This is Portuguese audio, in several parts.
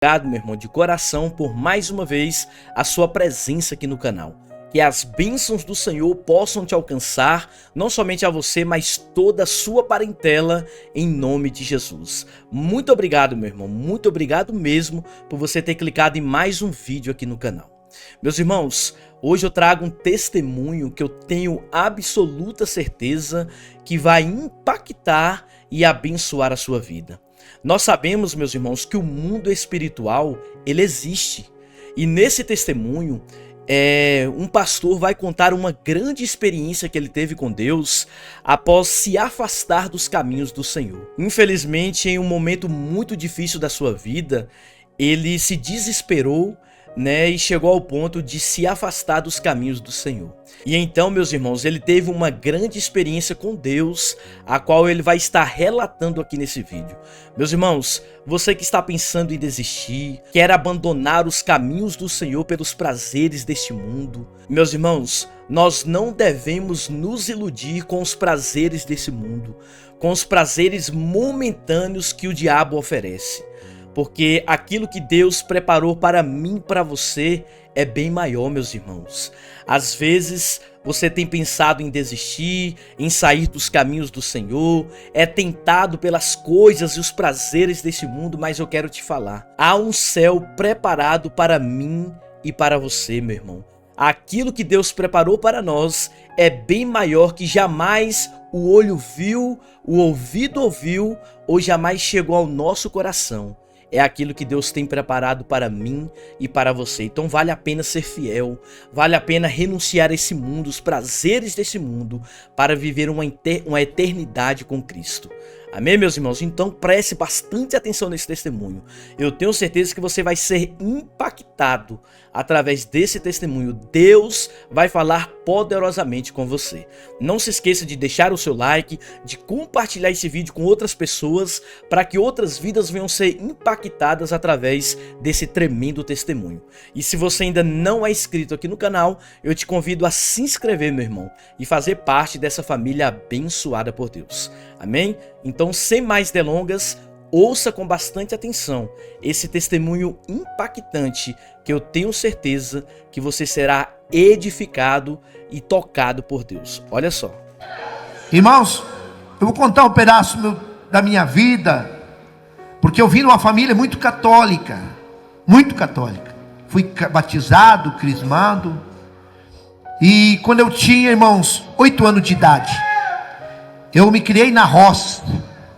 Obrigado, meu irmão, de coração, por mais uma vez a sua presença aqui no canal. Que as bênçãos do Senhor possam te alcançar, não somente a você, mas toda a sua parentela, em nome de Jesus. Muito obrigado, meu irmão, muito obrigado mesmo por você ter clicado em mais um vídeo aqui no canal. Meus irmãos, hoje eu trago um testemunho que eu tenho absoluta certeza que vai impactar e abençoar a sua vida. Nós sabemos, meus irmãos, que o mundo espiritual, ele existe. E nesse testemunho, um pastor vai contar uma grande experiência que ele teve com Deus após se afastar dos caminhos do Senhor. Infelizmente, em um momento muito difícil da sua vida, ele se desesperou, e chegou ao ponto de se afastar dos caminhos do Senhor. E então, meus irmãos, ele teve uma grande experiência com Deus, a qual ele vai estar relatando aqui nesse vídeo. Meus irmãos, você que está pensando em desistir, quer abandonar os caminhos do Senhor pelos prazeres deste mundo, meus irmãos, nós não devemos nos iludir com os prazeres desse mundo, com os prazeres momentâneos que o diabo oferece. Porque aquilo que Deus preparou para mim e para você é bem maior, meus irmãos. Às vezes você tem pensado em desistir, em sair dos caminhos do Senhor, é tentado pelas coisas e os prazeres deste mundo, mas eu quero te falar, há um céu preparado para mim e para você, meu irmão. Aquilo que Deus preparou para nós é bem maior que jamais o olho viu, o ouvido ouviu ou jamais chegou ao nosso coração. É aquilo que Deus tem preparado para mim e para você. Então vale a pena ser fiel, vale a pena renunciar a esse mundo, os prazeres desse mundo, para viver uma eternidade com Cristo. Amém, meus irmãos? Então preste bastante atenção nesse testemunho. Eu tenho certeza que você vai ser impactado através desse testemunho. Deus vai falar poderosamente com você. Não se esqueça de deixar o seu like, de compartilhar esse vídeo com outras pessoas, para que outras vidas venham ser impactadas através desse tremendo testemunho. E se você ainda não é inscrito aqui no canal, eu te convido a se inscrever, meu irmão, e fazer parte dessa família abençoada por Deus. Amém? Então, sem mais delongas, ouça com bastante atenção esse testemunho impactante que eu tenho certeza que você será edificado e tocado por Deus. Olha só. Irmãos, eu vou contar um pedaço da minha vida, porque eu vim de uma família muito católica. Muito católica. Fui batizado, crismado. E quando eu tinha, irmãos, 8 anos de idade, eu me criei na roça,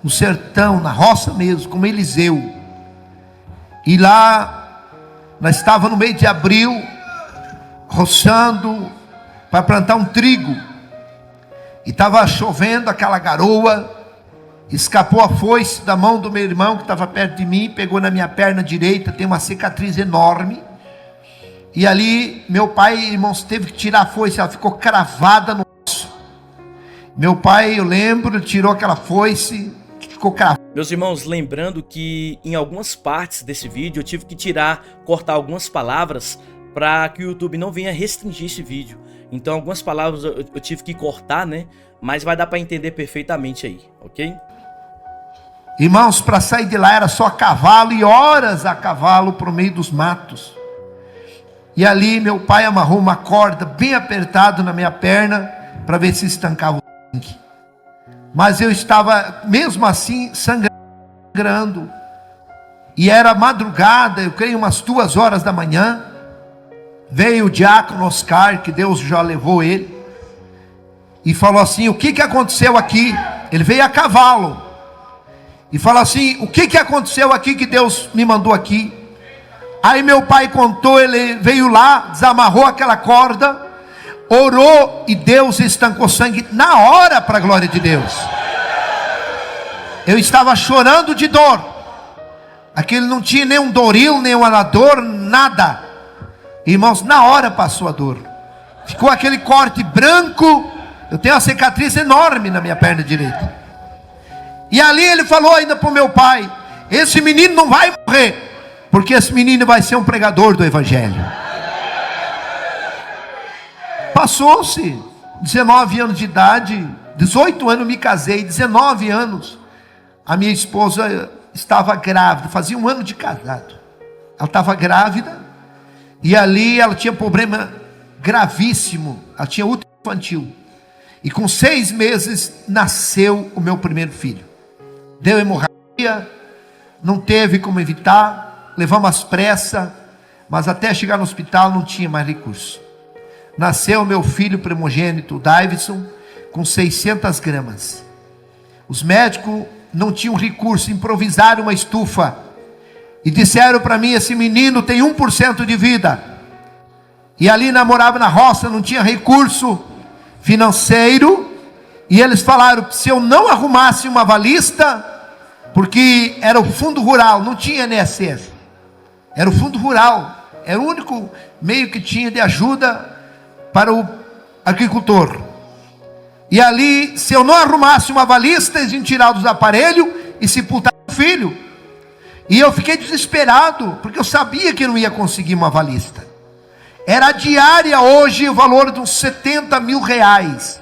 no sertão, na roça mesmo, como Eliseu. E lá, nós estávamos no mês de abril, roçando para plantar um trigo. E estava chovendo aquela garoa, escapou a foice da mão do meu irmão que estava perto de mim, pegou na minha perna direita, tem uma cicatriz enorme. E ali, meu pai, irmãos, teve que tirar a foice, ela ficou cravada no osso. Meu pai, eu lembro, tirou aquela foice, ficou cravada. Meus irmãos, lembrando que em algumas partes desse vídeo eu tive que cortar algumas palavras para que o YouTube não venha restringir esse vídeo. Então algumas palavras eu tive que cortar, mas vai dar para entender perfeitamente aí, ok? Irmãos, para sair de lá era só a cavalo e horas a cavalo por meio dos matos. E ali meu pai amarrou uma corda bem apertada na minha perna para ver se estancava o sangue. Mas eu estava mesmo assim sangrando. E era madrugada, eu creio umas 2 horas da manhã. Veio o diácono Oscar, que Deus já levou ele, e falou assim: o que aconteceu aqui? Ele veio a cavalo e falou assim: o que aconteceu aqui que Deus me mandou aqui? Aí meu pai contou, ele veio lá, desamarrou aquela corda, orou e Deus estancou sangue na hora, para a glória de Deus. Eu estava chorando de dor. Aquele não tinha nem um doril, nem um anador, nada. Irmãos, na hora passou a dor. Ficou aquele corte branco. Eu tenho uma cicatriz enorme na minha perna direita. E ali ele falou ainda para o meu pai: esse menino não vai morrer, porque esse menino vai ser um pregador do evangelho. Passou-se 19 anos de idade, 18 anos me casei, 19 anos a minha esposa estava grávida, fazia 1 ano de casado. ela estava grávida, e ali ela tinha um problema gravíssimo, ela tinha útero infantil, e com 6 meses nasceu o meu primeiro filho. Deu hemorragia, não teve como evitar, levamos às pressas, mas até chegar no hospital não tinha mais recurso. Nasceu meu filho primogênito, Davidson, com 600 gramas. Os médicos não tinham recurso, improvisaram uma estufa e disseram para mim: esse menino tem 1% de vida. E ali morava na roça, não tinha recurso financeiro, e eles falaram: se eu não arrumasse uma avalista, porque era o fundo rural, não tinha INSS, era o fundo rural, era o único meio que tinha de ajuda para o agricultor. E ali, se eu não arrumasse uma avalista, eles iam tirar dos aparelhos e sepultar o filho. E eu fiquei desesperado, porque eu sabia que eu não ia conseguir uma avalista. Era a diária hoje o valor de uns 70 mil reais.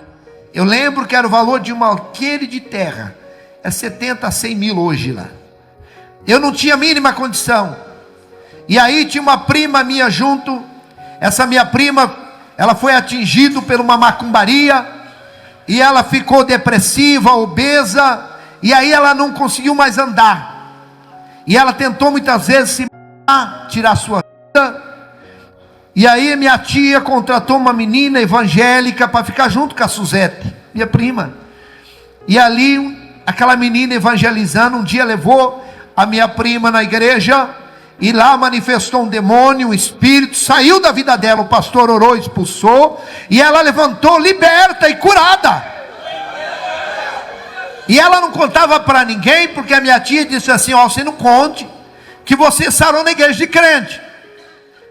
Eu lembro que era o valor de um alqueire de terra. É 70 a 100 mil hoje lá. Eu não tinha a mínima condição. E aí tinha uma prima minha junto. Essa minha prima, ela foi atingida por uma macumbaria. E ela ficou depressiva, obesa. E aí ela não conseguiu mais andar. E ela tentou muitas vezes se matar, tirar sua vida. E aí minha tia contratou uma menina evangélica para ficar junto com a Suzete, minha prima. E ali, aquela menina evangelizando, um dia levou a minha prima na igreja, e lá manifestou um demônio, um espírito, saiu da vida dela, o pastor orou, expulsou, e ela levantou liberta e curada. E ela não contava para ninguém, porque a minha tia disse assim: ó, você não conte que você sarou na igreja de crente,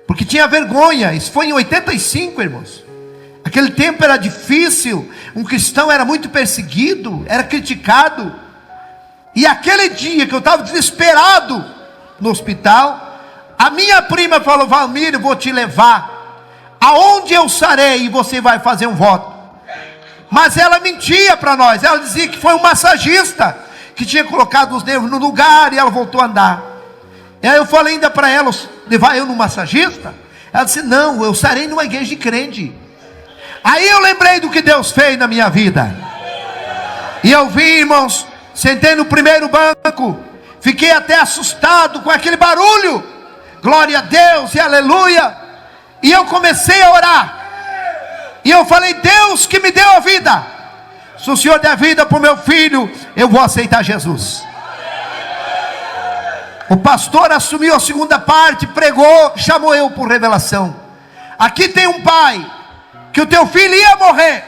porque tinha vergonha. Isso foi em 85, irmãos. Aquele tempo era difícil, um cristão era muito perseguido, era criticado. E aquele dia que eu estava desesperado no hospital, a minha prima falou: Valmir, eu vou te levar aonde eu sarei e você vai fazer um voto. Mas ela mentia para nós, ela dizia que foi um massagista que tinha colocado os nervos no lugar e ela voltou a andar. E aí eu falei ainda para ela: levar eu no massagista? Ela disse: não, eu sarei numa igreja de crente. Aí eu lembrei do que Deus fez na minha vida. E eu vi, irmãos, sentei no primeiro banco, fiquei até assustado com aquele barulho. Glória a Deus e aleluia. E eu comecei a orar. E eu falei: Deus que me deu a vida, se o Senhor der vida para o meu filho, eu vou aceitar Jesus. O pastor assumiu a segunda parte, pregou, chamou eu por revelação. Aqui tem um pai, que o teu filho ia morrer,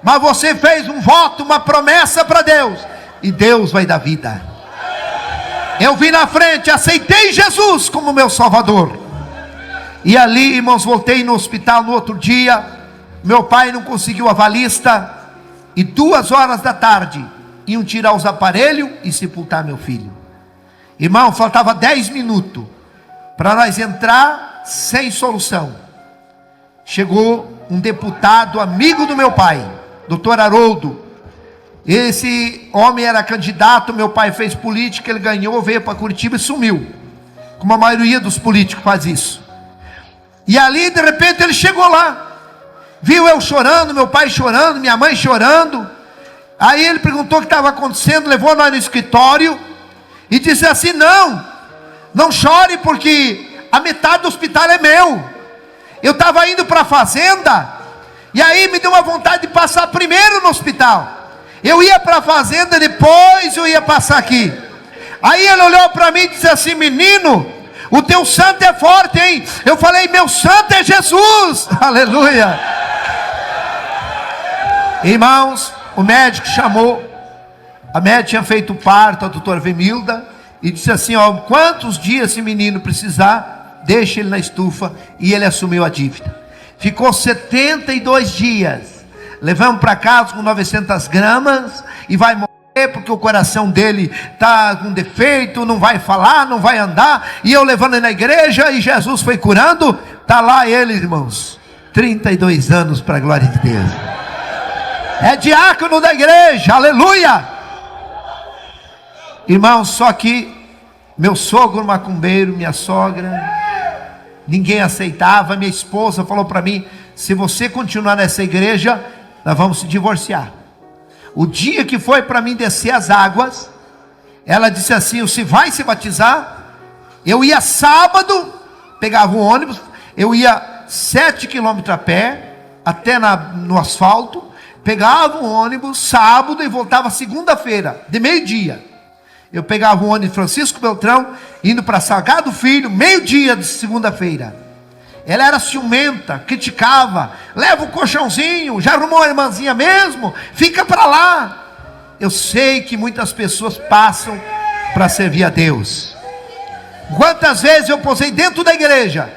mas você fez um voto, uma promessa para Deus, e Deus vai dar vida. Eu vim na frente, aceitei Jesus como meu salvador. E ali, irmãos, voltei no hospital no outro dia. Meu pai não conseguiu a avalista, e 2 horas da tarde iam tirar os aparelhos e sepultar meu filho. Irmão, faltava 10 minutos para nós entrar sem solução. Chegou um deputado amigo do meu pai, doutor Haroldo. Esse homem era candidato, meu pai fez política, ele ganhou, veio para Curitiba e sumiu, como a maioria dos políticos faz isso. E ali de repente ele chegou lá, viu eu chorando, meu pai chorando, minha mãe chorando. Aí ele perguntou o que estava acontecendo, levou nós no escritório e disse assim: não chore, porque a metade do hospital é meu. Eu estava indo para a fazenda, e aí me deu uma vontade de passar primeiro no hospital. Eu ia para a fazenda, depois eu ia passar aqui. Aí ele olhou para mim e disse assim: menino, o teu santo é forte, hein? Eu falei: meu santo é Jesus. Aleluia. Irmãos, o médico chamou, a médica tinha feito parto, a doutora Vemilda, e disse assim: ó, quantos dias esse menino precisar, deixa ele na estufa. E ele assumiu a dívida. Ficou 72 dias. Levamos para casa com 900 gramas, e vai morrer porque o coração dele está com defeito, não vai falar, não vai andar. E eu levando ele na igreja, e Jesus foi curando. Está lá ele, irmãos, 32 anos para a glória de Deus. É diácono da igreja, aleluia. Irmãos, só que meu sogro macumbeiro, minha sogra, ninguém aceitava. Minha esposa falou para mim: se você continuar nessa igreja, nós vamos se divorciar. O dia que foi para mim descer as águas, ela disse assim: você vai se batizar? Eu ia sábado, pegava um ônibus, eu ia 7 quilômetros a pé, até no asfalto, pegava um ônibus sábado e voltava segunda-feira, de meio-dia. Eu pegava um ônibus Francisco Beltrão, indo para Salgado Filho, meio-dia de segunda-feira. Ela era ciumenta, criticava: leva o colchãozinho, já arrumou a irmãzinha mesmo, fica para lá. Eu sei que muitas pessoas passam para servir a Deus. Quantas vezes eu posei dentro da igreja,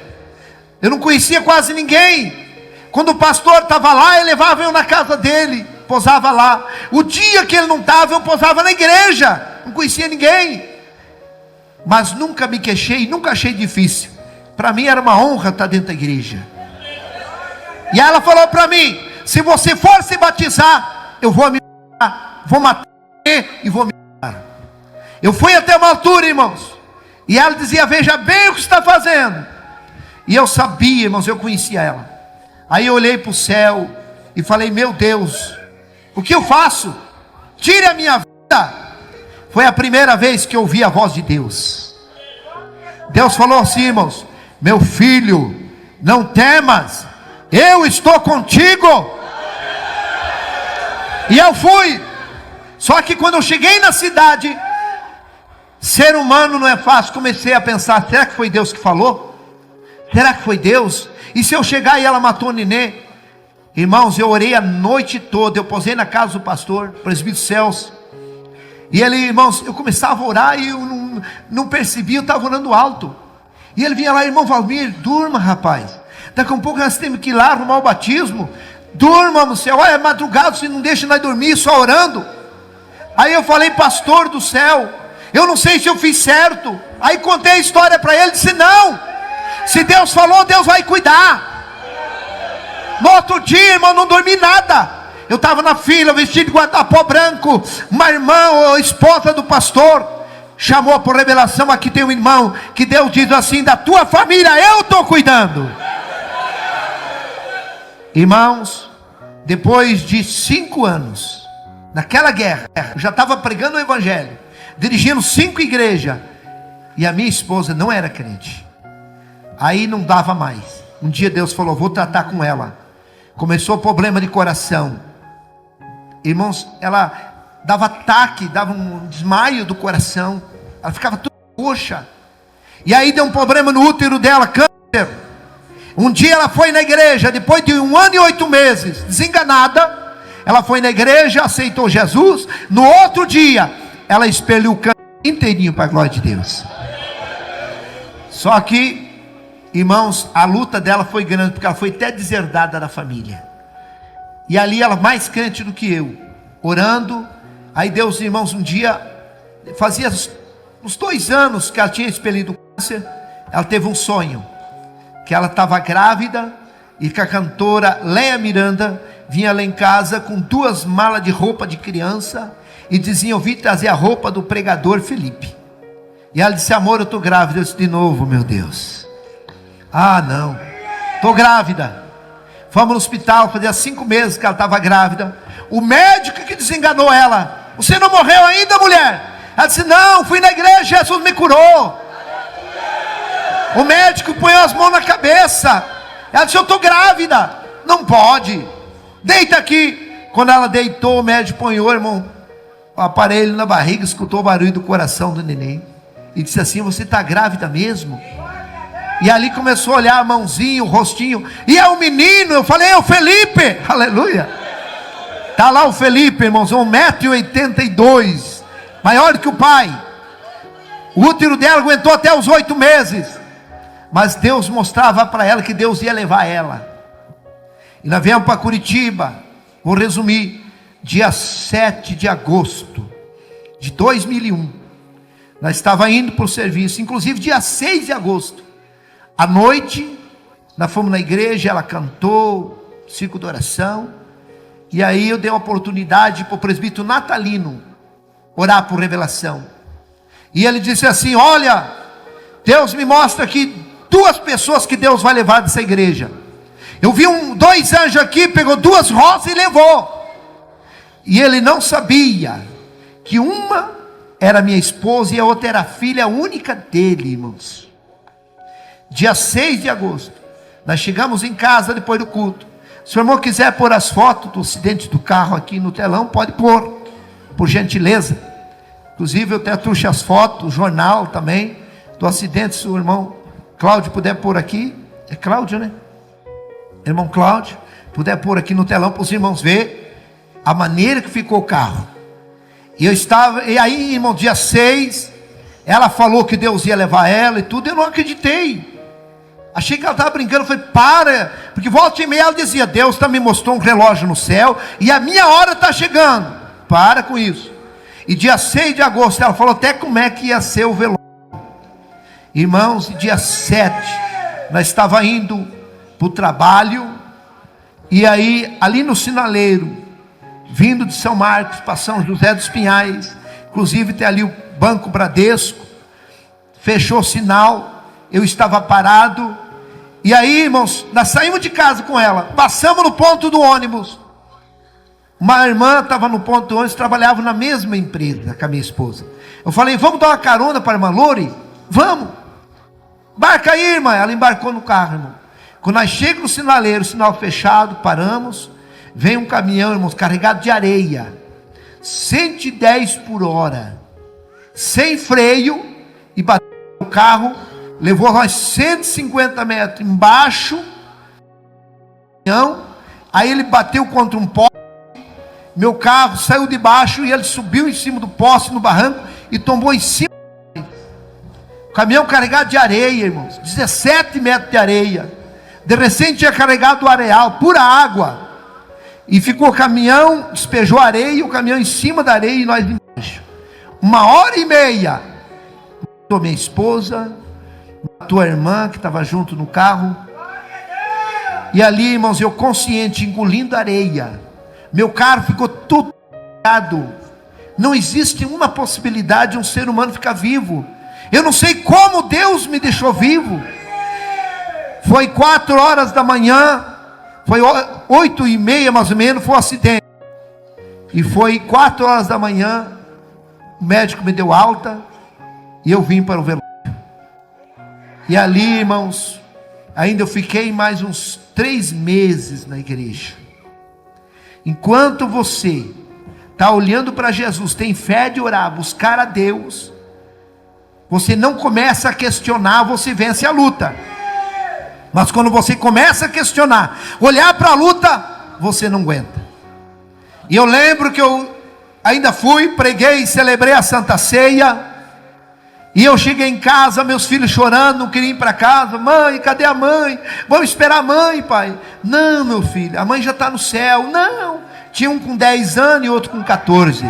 eu não conhecia quase ninguém. Quando o pastor estava lá, ele levava eu na casa dele, posava lá. O dia que ele não estava, eu posava na igreja, não conhecia ninguém. Mas nunca me queixei, nunca achei difícil. Para mim era uma honra estar dentro da igreja. E ela falou para mim: se você for se batizar, eu vou me matar, vou matar e vou me matar. Eu fui até uma altura, irmãos, e ela dizia: veja bem o que está fazendo. E eu sabia, irmãos, eu conhecia ela. Aí eu olhei para o céu e falei: meu Deus, o que eu faço? Tire a minha vida. Foi a primeira vez que eu ouvi a voz de Deus. Deus falou assim, irmãos: meu filho, não temas, eu estou contigo. E eu fui. Só que quando eu cheguei na cidade, ser humano não é fácil. Comecei a pensar: será que foi Deus que falou? Será que foi Deus? E se eu chegar e ela matou o nenê? Irmãos, eu orei a noite toda. Eu posei na casa do pastor, presbítero Celso. E ele, irmãos, eu começava a orar e eu não percebia, eu estava orando alto. E ele vinha lá: irmão Valmir, durma, rapaz. Daqui a um pouco nós temos que ir lá arrumar o batismo. Durma no céu. Olha, é madrugada, você não deixa nós dormir só orando. Aí eu falei: pastor do céu, eu não sei se eu fiz certo. Aí contei a história para ele, disse: não, se Deus falou, Deus vai cuidar. No outro dia, irmão, não dormi nada. Eu estava na fila, vestido de guardapó branco. Uma irmã, a esposa do pastor, chamou por revelação: aqui tem um irmão que Deus diz assim: da tua família eu estou cuidando. Irmãos, depois de 5 anos, naquela guerra, eu já estava pregando o evangelho, dirigindo 5 igrejas, e a minha esposa não era crente. Aí não dava mais. Um dia Deus falou: vou tratar com ela. Começou o problema de coração. Irmãos, ela dava ataque, dava um desmaio do coração. Ela ficava toda roxa. E aí deu um problema no útero dela, câncer. Um dia ela foi na igreja, depois de 1 ano e 8 meses, desenganada. Ela foi na igreja, aceitou Jesus. No outro dia, ela expeliu o câncer inteirinho para a glória de Deus. Só que, irmãos, a luta dela foi grande, porque ela foi até deserdada da família. E ali ela mais crente do que eu, orando. Aí Deus, irmãos, um dia, fazia uns 2 anos que ela tinha expelido o câncer. Ela teve um sonho, que ela estava grávida, e que a cantora Léa Miranda vinha lá em casa com 2 malas de roupa de criança, e dizia: eu vim trazer a roupa do pregador Felipe. E ela disse: amor, eu estou grávida. Eu disse: de novo, meu Deus. Ah, não, estou grávida. Fomos no hospital, fazia 5 meses que ela estava grávida. O médico que desenganou ela: você não morreu ainda, mulher? Ela disse: não, fui na igreja, Jesus me curou. O médico põe as mãos na cabeça. Ela disse: eu estou grávida. Não pode, deita aqui. Quando ela deitou, o médico ponhou, irmão, o aparelho na barriga, escutou o barulho do coração do neném, e disse assim: você está grávida mesmo? E ali começou a olhar a mãozinha, o rostinho. E é o menino. Eu falei: é o Felipe. Aleluia. Está lá o Felipe, irmãos, 1,82 m, maior que o pai. O útero dela aguentou até os 8 meses. Mas Deus mostrava para ela que Deus ia levar ela. E nós viemos para Curitiba. Vou resumir. Dia 7 de agosto de 2001. Nós estávamos indo para o serviço. Inclusive dia 6 de agosto. À noite, nós fomos na igreja, ela cantou, círculo de oração. E aí eu dei uma oportunidade para o presbítero Natalino orar por revelação. E ele disse assim: olha, Deus me mostra que 2 pessoas que Deus vai levar dessa igreja. Eu vi 2 anjos aqui, pegou 2 rosas e levou. E ele não sabia que uma era minha esposa e a outra era a filha única dele, irmãos. Dia 6 de agosto, nós chegamos em casa depois do culto. Se o irmão quiser pôr as fotos do acidente do carro aqui no telão, pode pôr, por gentileza. Inclusive eu até trouxe as fotos, o jornal também, do acidente. Se o irmão Cláudio puder pôr aqui, é Cláudio, né? Irmão Cláudio, puder pôr aqui no telão para os irmãos verem a maneira que ficou o carro. E aí, irmão, dia 6, ela falou que Deus ia levar ela e tudo, eu não acreditei. Achei que ela estava brincando, falei, para, porque volta e meia ela dizia, Deus me mostrou um relógio no céu, e a minha hora está chegando, para com isso. E dia 6 de agosto, ela falou até como é que ia ser o velório. Irmãos, e dia 7, nós estávamos indo para o trabalho, e aí, ali no sinaleiro, vindo de São Marcos, para São José dos Pinhais, inclusive tem ali o Banco Bradesco, fechou o sinal, eu estava parado, e aí, irmãos, nós saímos de casa com ela, passamos no ponto do ônibus, uma irmã estava no ponto do ônibus, trabalhava na mesma empresa com a minha esposa. Eu falei, vamos dar uma carona para a irmã Lore? Vamos, embarca aí, irmã. Ela embarcou no carro, irmão. Quando nós chegamos no sinaleiro, sinal fechado, paramos, vem um caminhão, irmãos, carregado de areia, 110 por hora, sem freio, e bateu o carro, levou nós 150 metros embaixo, aí ele bateu contra um poste, meu carro saiu de baixo, e ele subiu em cima do poste, no barranco, e tombou em cima, o caminhão carregado de areia, irmãos, 17 metros de areia, de recente tinha carregado o areal, pura água, e ficou o caminhão, despejou areia, o caminhão em cima da areia e nós embaixo. 1h30, matou minha esposa, matou a irmã que estava junto no carro, e ali, irmãos, eu consciente, engolindo areia, meu carro ficou todo parado. Não existe uma possibilidade de um ser humano ficar vivo. Eu não sei como Deus me deixou vivo. Foi 4 horas da manhã, foi 8h30 mais ou menos, foi um acidente, e foi 4 horas da manhã, o médico me deu alta, e eu vim para o velório, e ali, irmãos, ainda eu fiquei mais uns 3 meses na igreja. Enquanto você está olhando para Jesus, tem fé de orar, buscar a Deus, você não começa a questionar, você vence a luta. Mas quando você começa a questionar, olhar para a luta, você não aguenta. E eu lembro que eu ainda fui, preguei, celebrei a Santa Ceia, e eu cheguei em casa, meus filhos chorando, não queriam ir para casa. Mãe, cadê a mãe? Vamos esperar a mãe, pai. Não, meu filho, a mãe já está no céu. Não, tinha um com 10 anos e outro com 14.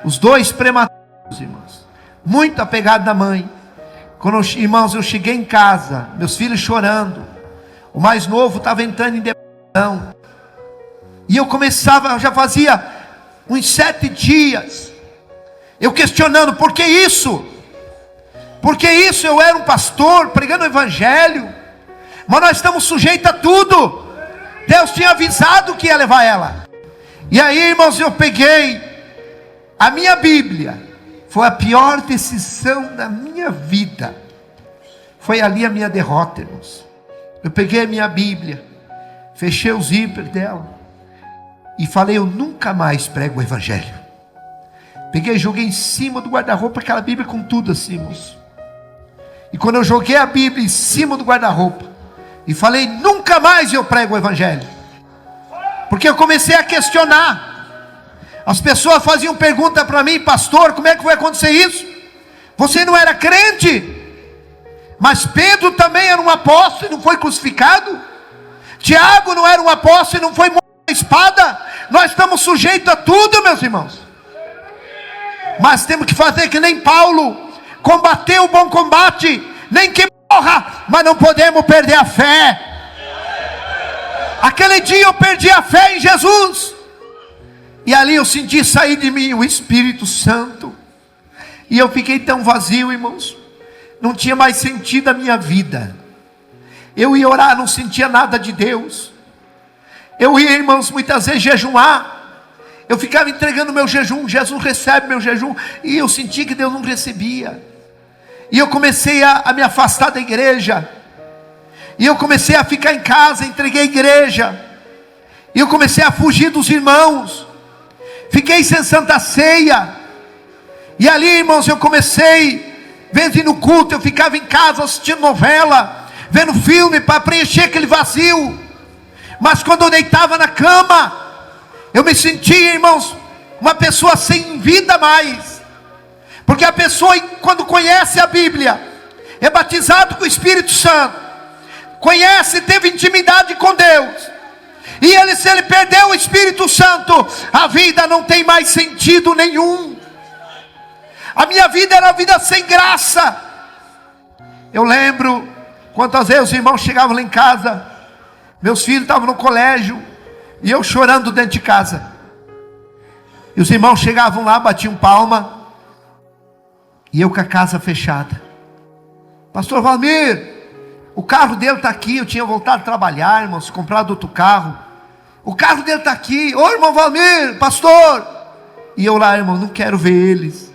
Os 2 prematuros, irmãos, muito apegado da mãe. Quando, irmãos, eu cheguei em casa, meus filhos chorando, o mais novo estava entrando em depressão, e eu começava, já fazia uns 7 dias, eu questionando, por que isso? Por que isso? Eu era um pastor, pregando o evangelho, mas nós estamos sujeitos a tudo. Deus tinha avisado que ia levar ela. E aí, irmãos, eu peguei a minha Bíblia. Foi a pior decisão da minha vida. Foi ali a minha derrota, irmãos. Eu peguei a minha Bíblia, fechei o zíper dela e falei, eu nunca mais prego o evangelho. Peguei e joguei em cima do guarda-roupa, aquela Bíblia com tudo assim, irmãos. E quando eu joguei a Bíblia em cima do guarda-roupa e falei, nunca mais eu prego o evangelho, porque eu comecei a questionar. As pessoas faziam pergunta para mim, pastor, como é que vai acontecer isso? Você não era crente? Mas Pedro também era um apóstolo e não foi crucificado? Tiago não era um apóstolo e não foi morto com a espada? Nós estamos sujeitos a tudo, meus irmãos. Mas temos que fazer que nem Paulo, combater o bom combate, nem que morra, mas não podemos perder a fé. Aquele dia eu perdi a fé em Jesus, e ali eu senti sair de mim o Espírito Santo, e eu fiquei tão vazio, irmãos, não tinha mais sentido a minha vida. Eu ia orar, não sentia nada de Deus. Eu ia, irmãos, muitas vezes jejuar. Eu ficava entregando meu jejum, Jesus recebe meu jejum, e eu sentia que Deus não recebia. E eu comecei a me afastar da igreja. E eu comecei a ficar em casa, entreguei a igreja. E eu comecei a fugir dos irmãos. Fiquei sem santa ceia. E ali, irmãos, eu comecei, vendo ir no culto, eu ficava em casa assistindo novela, vendo filme para preencher aquele vazio. Mas quando eu deitava na cama, eu me sentia, irmãos, uma pessoa sem vida mais. Porque a pessoa, quando conhece a Bíblia, é batizado com o Espírito Santo, conhece, teve intimidade com Deus, e se ele perdeu o Espírito Santo, a vida não tem mais sentido nenhum. A minha vida era vida sem graça. Eu lembro quantas vezes os irmãos chegavam lá em casa, meus filhos estavam no colégio, e eu chorando dentro de casa, e os irmãos chegavam lá, batiam palma, e eu com a casa fechada. Pastor Valmir, o carro dele está aqui. Eu tinha voltado a trabalhar, irmãos, comprado outro carro. O carro dele está aqui. Ô irmão Valmir, pastor. E eu lá, irmão, não quero ver eles.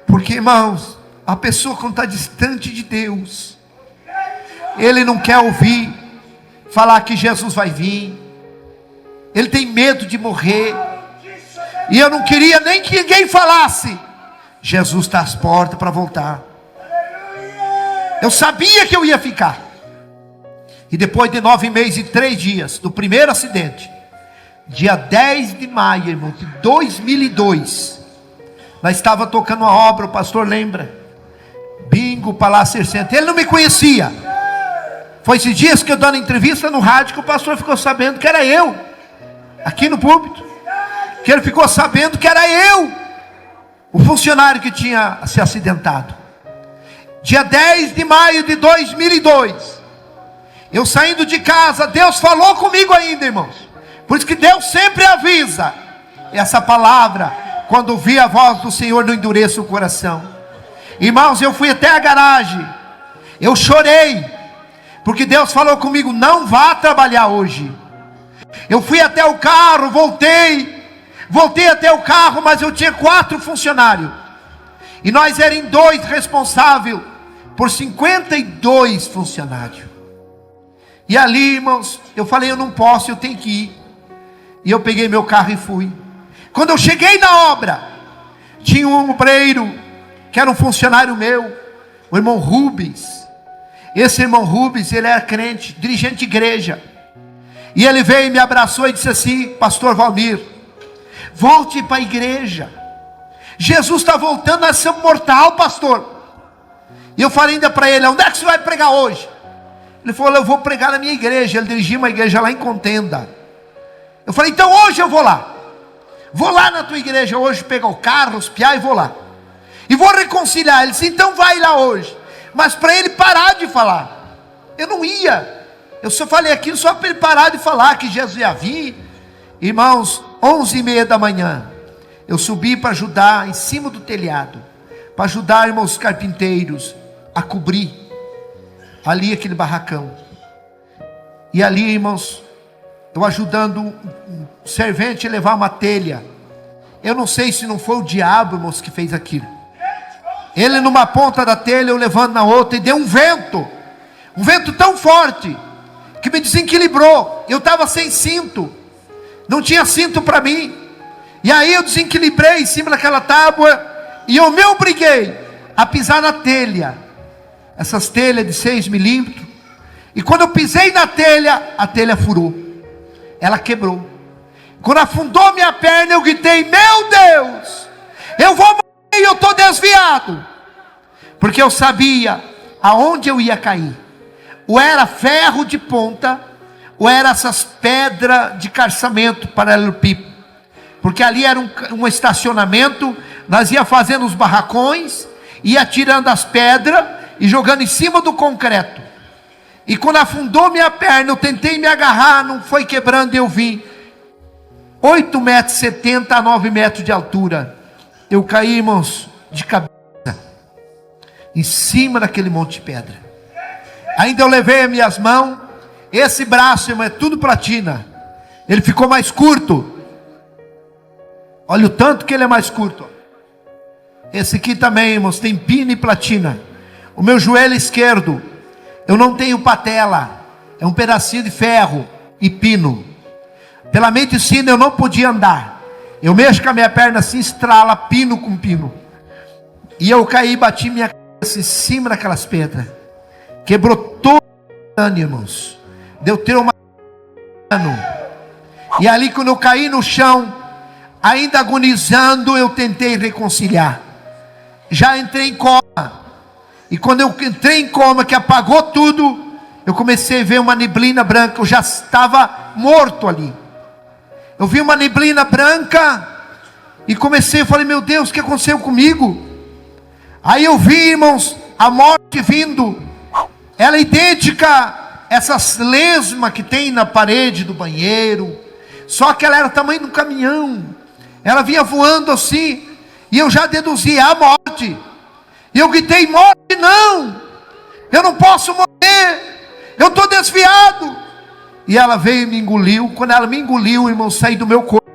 Porque, irmãos, a pessoa quando está distante de Deus, ele não quer ouvir falar que Jesus vai vir. Ele tem medo de morrer. E eu não queria nem que ninguém falasse: Jesus está às portas para voltar. Eu sabia que eu ia ficar. E depois de 9 meses e 3 dias do primeiro acidente, dia 10 de maio, irmão, de 2002, nós estava tocando uma obra, o pastor lembra, Bingo, Palácio Centro. Ele não me conhecia. Foi esses dias que eu dando entrevista no rádio que o pastor ficou sabendo que era eu, aqui no púlpito, que ele ficou sabendo que era eu, o funcionário que tinha se acidentado. Dia 10 de maio de 2002, eu saindo de casa, Deus falou comigo ainda, irmãos. Por isso que Deus sempre avisa. Essa palavra, quando ouvi a voz do Senhor, não endureça o coração. Irmãos, eu fui até a garagem, eu chorei, porque Deus falou comigo: não vá trabalhar hoje. Eu fui até o carro, voltei até o carro, mas eu tinha 4 funcionários, e nós éramos 2 responsáveis por 52 funcionários. E ali, irmãos, eu falei: eu não posso, eu tenho que ir. E eu peguei meu carro e fui. Quando eu cheguei na obra, tinha um obreiro, que era um funcionário meu, o irmão Rubens. Esse irmão Rubens, ele era crente, dirigente de igreja. E ele veio e me abraçou e disse assim: pastor Valmir, volte para a igreja. Jesus está voltando a ser mortal, pastor. E eu falei ainda para ele: onde é que você vai pregar hoje? Ele falou: eu vou pregar na minha igreja. Ele dirigia uma igreja lá em Contenda. Eu falei: então hoje eu vou lá. Vou lá na tua igreja hoje, pegar o carro, os piá e vou lá. E vou reconciliar. Ele disse: então vai lá hoje. Mas para ele parar de falar. Eu não ia. Eu só falei aquilo só para ele parar de falar que Jesus ia vir. Irmãos, 11h30 da manhã, eu subi para ajudar em cima do telhado, para ajudar, irmãos, os carpinteiros a cobrir ali aquele barracão. E ali, irmãos, eu ajudando um servente a levar uma telha. Eu não sei se não foi o diabo, irmãos, que fez aquilo. Ele numa ponta da telha, eu levando na outra, e deu um vento tão forte, que me desequilibrou. Eu estava sem cinto, não tinha cinto para mim. E aí eu desequilibrei em cima daquela tábua, e eu me obriguei a pisar na telha, essas telhas de 6 milímetros. E quando eu pisei na telha, a telha furou, ela quebrou. Quando afundou minha perna, eu gritei: meu Deus, eu vou morrer, eu estou desviado. Porque eu sabia aonde eu ia cair. Ou era ferro de ponta, ou era essas pedras de calçamento paralelepípedo. Porque ali era um estacionamento. Nós ia fazendo os barracões, ia tirando as pedras e jogando em cima do concreto. E quando afundou minha perna, eu tentei me agarrar, não foi quebrando, eu vim 8,70 metros a 9 metros de altura. Eu caí, irmãos, de cabeça em cima daquele monte de pedra. Ainda eu levei as minhas mãos. Esse braço, irmão, é tudo platina. Ele ficou mais curto. Olha o tanto que ele é mais curto. Esse aqui também, irmãos, tem pino e platina. O meu joelho esquerdo, eu não tenho patela. É um pedacinho de ferro e pino. Pela medicina eu não podia andar. Eu mexo com a minha perna assim, estrala pino com pino. E eu caí e bati minha cabeça em cima daquelas pedras. Quebrou todo o dano, irmãos. Deu trauma. E ali quando eu caí no chão, ainda agonizando, eu tentei reconciliar. Já entrei em coma. E quando eu entrei em coma, que apagou tudo, eu comecei a ver uma neblina branca. Eu já estava morto ali. Eu vi uma neblina branca e comecei, eu falei, meu Deus, o que aconteceu comigo? Aí eu vi, irmãos, a morte vindo. Ela é idêntica a essas lesmas que tem na parede do banheiro. Só que ela era o tamanho de um caminhão. Ela vinha voando assim. E eu já deduzi a morte. E eu gritei, morte não. Eu não posso morrer. Eu estou desviado. E ela veio e me engoliu. Quando ela me engoliu, irmão, eu saí do meu corpo.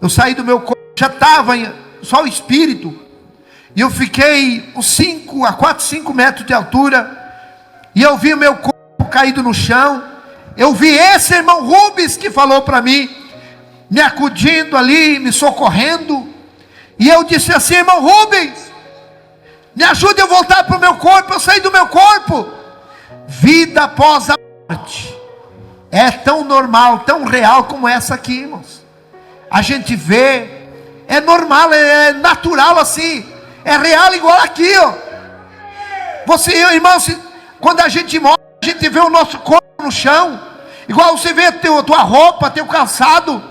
Eu saí do meu corpo, já estava só o espírito. E eu fiquei uns 4, 5 metros de altura. E eu vi o meu corpo caído no chão. Eu vi esse irmão Rubens que falou para mim, me acudindo ali, me socorrendo. E eu disse assim, irmão Rubens, me ajude a voltar para o meu corpo. Eu saí do meu corpo. Vida após a morte é tão normal, tão real como essa aqui, irmãos. A gente vê, é normal, é natural assim, é real igual aqui, ó. Você, irmãos, quando a gente morre, a gente vê o nosso corpo no chão, igual você vê a tua roupa, teu calçado.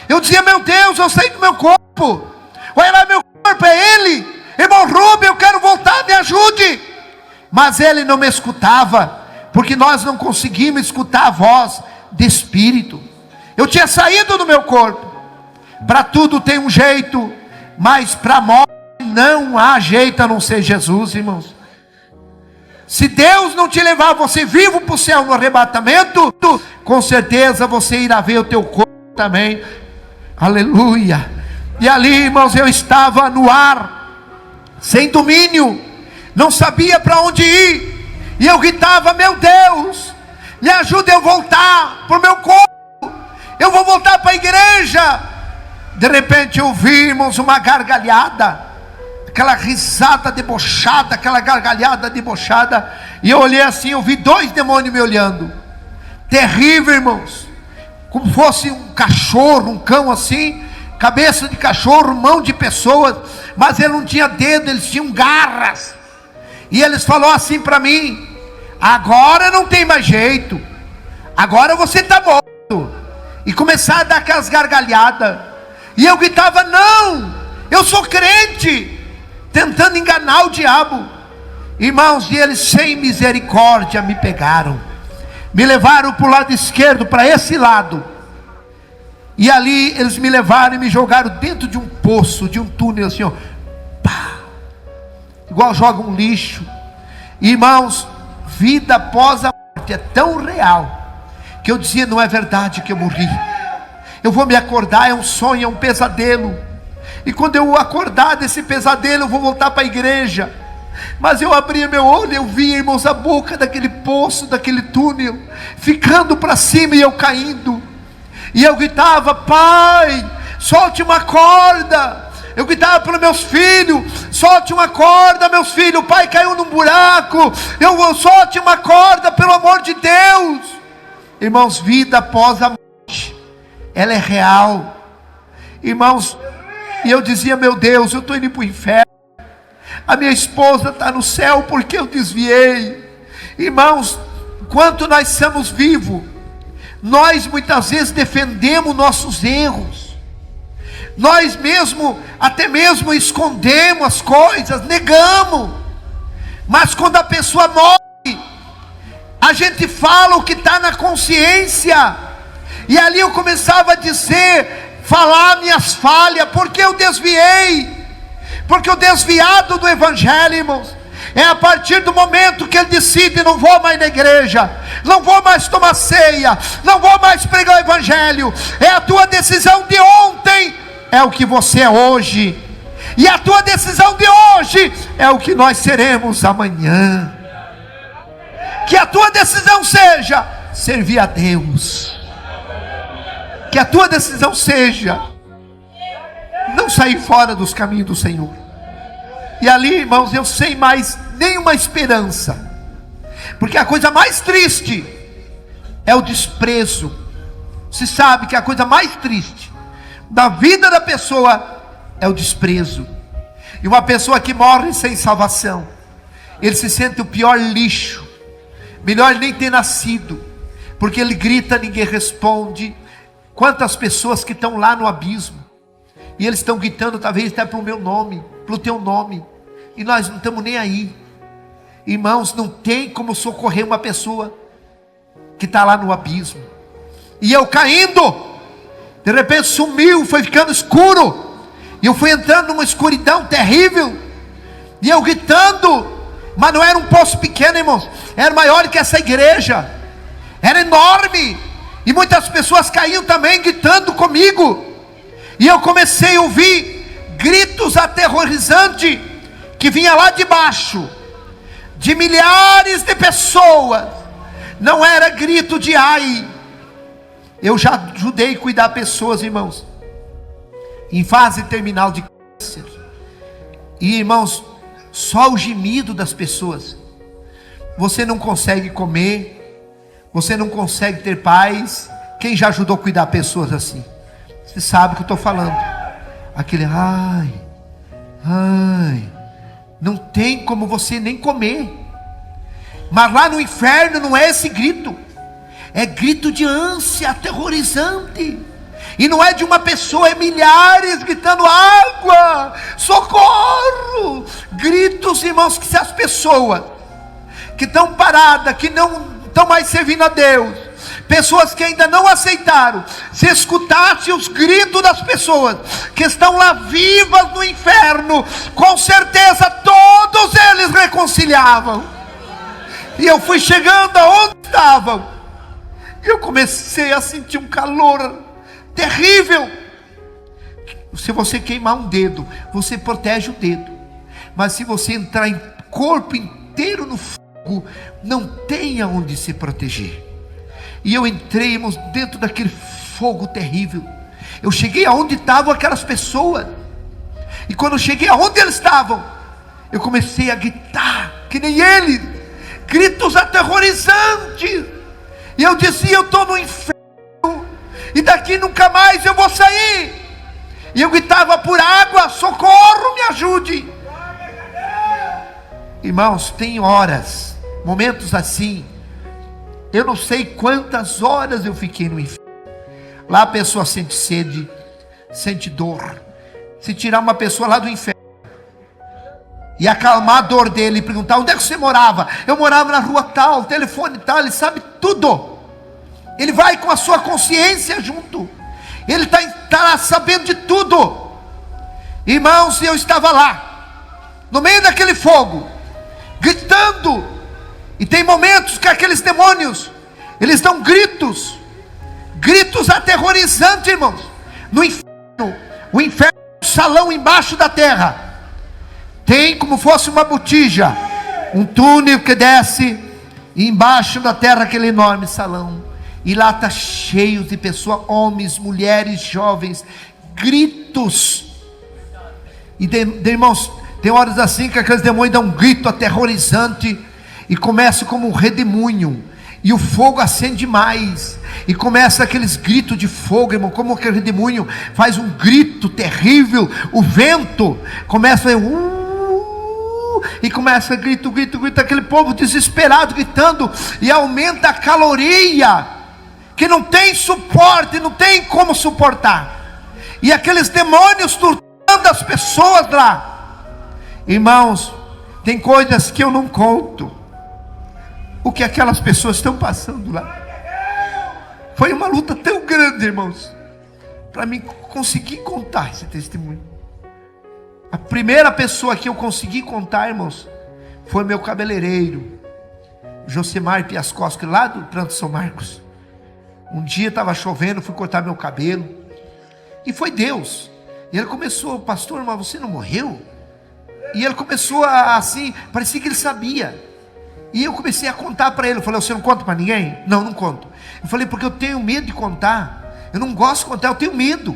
Eu dizia, meu Deus, eu saí do meu corpo. Olha lá, meu corpo é ele. Irmão Rubem, eu quero voltar, me ajude. Mas ele não me escutava, porque nós não conseguimos escutar a voz de espírito. Eu tinha saído do meu corpo. Para tudo tem um jeito, mas para a morte não há jeito a não ser Jesus, irmãos. Se Deus não te levar você vivo para o céu no arrebatamento, com certeza você irá ver o teu corpo também. Aleluia. E ali, irmãos, eu estava no ar, sem domínio, não sabia para onde ir. E eu gritava, meu Deus, me ajuda eu voltar para o meu corpo. Eu vou voltar para a igreja. De repente ouvimos uma gargalhada, aquela risada debochada, aquela gargalhada debochada. E eu olhei assim, eu vi 2 demônios me olhando. Terrível, irmãos. Como fosse um cachorro, um cão assim, cabeça de cachorro, mão de pessoas, mas ele não tinha dedo, eles tinham garras. E eles falaram assim para mim, agora não tem mais jeito, agora você está morto. E começaram a dar aquelas gargalhadas. E eu gritava, não, eu sou crente, tentando enganar o diabo. Irmãos, e eles sem misericórdia me pegaram, me levaram para o lado esquerdo, para esse lado. E ali eles me levaram e me jogaram dentro de um poço, de um túnel assim, ó, pá, igual joga um lixo. Irmãos, vida após a morte é tão real, que eu dizia, não é verdade que eu morri. Eu vou me acordar, é um sonho, é um pesadelo. E quando eu acordar desse pesadelo, eu vou voltar para a igreja. Mas eu abria meu olho, eu via, irmãos, a boca daquele poço, daquele túnel, ficando para cima e eu caindo. E eu gritava, pai, solte uma corda. Eu gritava para os meus filhos, solte uma corda, meus filhos. O pai caiu num buraco, eu solte uma corda, pelo amor de Deus. Irmãos, vida após a morte, ela é real. Irmãos, e eu dizia, meu Deus, eu estou indo para o inferno. A minha esposa está no céu porque eu desviei. Irmãos, enquanto nós estamos vivos, nós muitas vezes defendemos nossos erros. Nós mesmo, até mesmo escondemos as coisas, negamos. Mas quando a pessoa morre, a gente fala o que está na consciência. E ali eu começava a dizer, falar minhas falhas, porque eu desviei. Porque o desviado do evangelho, irmãos, É a partir do momento que ele decide: não vou mais na igreja, não vou mais tomar ceia, não vou mais pregar o evangelho. É a tua decisão de ontem, é o que você é hoje, e a tua decisão de hoje é o que nós seremos amanhã. Que a tua decisão seja servir a Deus. Que a tua decisão seja não sair fora dos caminhos do Senhor. E ali, irmãos, eu sem mais nenhuma esperança, porque a coisa mais triste é o desprezo. Se sabe que a coisa mais triste da vida da pessoa é o desprezo. E uma pessoa que morre sem salvação, ele se sente o pior lixo. Melhor nem ter nascido, porque ele grita, ninguém responde. Quantas pessoas que estão lá no abismo, e eles estão gritando talvez até para o meu nome, para o teu nome, e nós não estamos nem aí. Irmãos, não tem como socorrer uma pessoa que está lá no abismo. E eu caindo, de repente sumiu, foi ficando escuro, e eu fui entrando numa escuridão terrível, e eu gritando. Mas não era um poço pequeno, irmãos, era maior que essa igreja, era enorme, e muitas pessoas caíam também gritando comigo, e eu comecei a ouvir gritos aterrorizantes, que vinha lá de baixo, de milhares de pessoas. Não era grito de ai. Eu já ajudei a cuidar pessoas, irmãos, em fase terminal de câncer, e irmãos, só o gemido das pessoas, você não consegue comer, você não consegue ter paz. Quem já ajudou a cuidar pessoas assim? Você sabe o que eu estou falando. Aquele ai, não tem como você nem comer. Mas lá no inferno não é esse grito, é grito de ânsia aterrorizante. E não é de uma pessoa, é milhares gritando água, socorro. Gritos, irmãos, que se as pessoas que estão paradas, que não estão mais servindo a Deus, pessoas que ainda não aceitaram, se escutasse os gritos das pessoas que estão lá vivas no inferno, com certeza todos eles reconciliavam. E eu fui chegando aonde estavam, e eu comecei a sentir um calor terrível. Se você queimar um dedo, você protege o dedo, mas se você entrar em corpo inteiro no fogo, não tem aonde se proteger. E eu entrei, irmãos, dentro daquele fogo terrível. Eu cheguei aonde estavam aquelas pessoas, e quando eu cheguei aonde eles estavam, eu comecei a gritar que nem eles, gritos aterrorizantes. E eu dizia: eu estou no inferno, e daqui nunca mais eu vou sair. E eu gritava por água: socorro, me ajude. Irmãos, tem horas, momentos assim, eu não sei quantas horas eu fiquei no inferno. Lá a pessoa sente sede, sente dor. Se tirar uma pessoa lá do inferno e acalmar a dor dele, e perguntar: onde é que você morava? Eu morava na rua tal, telefone tal. Ele sabe tudo. Ele vai com a sua consciência junto. Ele está sabendo de tudo. Irmãos, eu estava lá, no meio daquele fogo, gritando. E tem momentos que aqueles demônios, eles dão gritos, gritos aterrorizantes, irmãos. No inferno, o inferno é um salão embaixo da terra. Tem como fosse uma botija, um túnel que desce, e embaixo da terra aquele enorme salão. E lá está cheio de pessoas, homens, mulheres, jovens, gritos. E irmãos, tem horas assim que aqueles demônios dão um grito aterrorizante, e começa como um redemoinho, e o fogo acende mais, e começa aqueles gritos de fogo, irmão, como aquele redemoinho faz um grito terrível. O vento começa a e começa grito, aquele povo desesperado gritando, e aumenta a caloria, que não tem suporte, não tem como suportar, e aqueles demônios torturando as pessoas lá. Irmãos, tem coisas que eu não conto, o que aquelas pessoas estão passando lá. Foi uma luta tão grande, irmãos, para mim conseguir contar esse testemunho. A primeira pessoa que eu consegui contar, irmãos, foi meu cabeleireiro, Josemar Piascoski, lá do Planto São Marcos. Um dia estava chovendo, fui cortar meu cabelo, e foi Deus. E ele começou: pastor, mas você não morreu? E ele começou assim, parecia que ele sabia. E eu comecei a contar para ele. Eu falei: você não conta para ninguém? Não, não conto. Eu falei: porque eu tenho medo de contar. Eu não gosto de contar, eu tenho medo.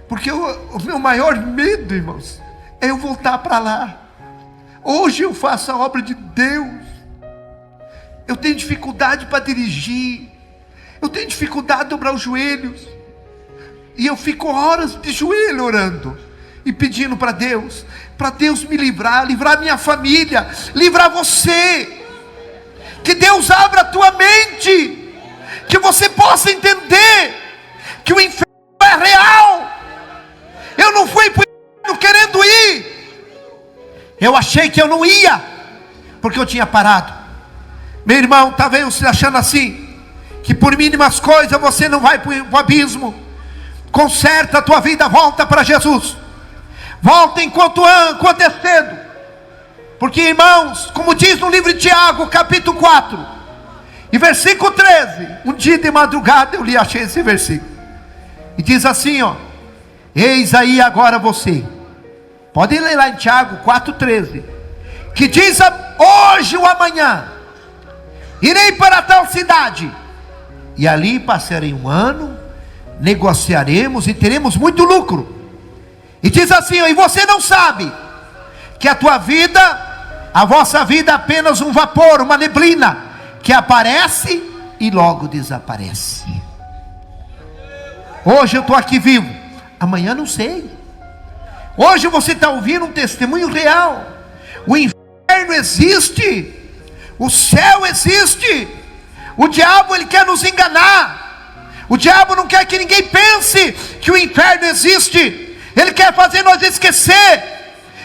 Porque o meu maior medo, irmãos, é eu voltar para lá. Hoje eu faço a obra de Deus. Eu tenho dificuldade para dirigir. Eu tenho dificuldade de dobrar os joelhos. E eu fico horas de joelho orando e pedindo para Deus me livrar, livrar minha família, livrar você. Que Deus abra a tua mente, que você possa entender que o inferno é real. Eu não fui para o inferno querendo ir. Eu achei que eu não ia, porque eu tinha parado. Meu irmão, está vendo, se achando assim, que por mínimas coisas você não vai para o abismo. Conserta a tua vida, volta para Jesus. Volta enquanto é cedo. Porque, irmãos, como diz no livro de Tiago, capítulo 4, e versículo 13, um dia de madrugada eu achei esse versículo, e diz assim, ó: eis aí agora você, pode ler lá em Tiago 4,13, que diz: hoje ou amanhã irei para tal cidade, e ali passarei um ano, negociaremos e teremos muito lucro. E diz assim, ó: e você não sabe que a tua vida, a vossa vida é apenas um vapor, uma neblina, que aparece e logo desaparece. Hoje eu estou aqui vivo, amanhã não sei. Hoje você está ouvindo um testemunho real. O inferno existe, o céu existe. O diabo, ele quer nos enganar. O diabo não quer que ninguém pense que o inferno existe. Ele quer fazer nós esquecer.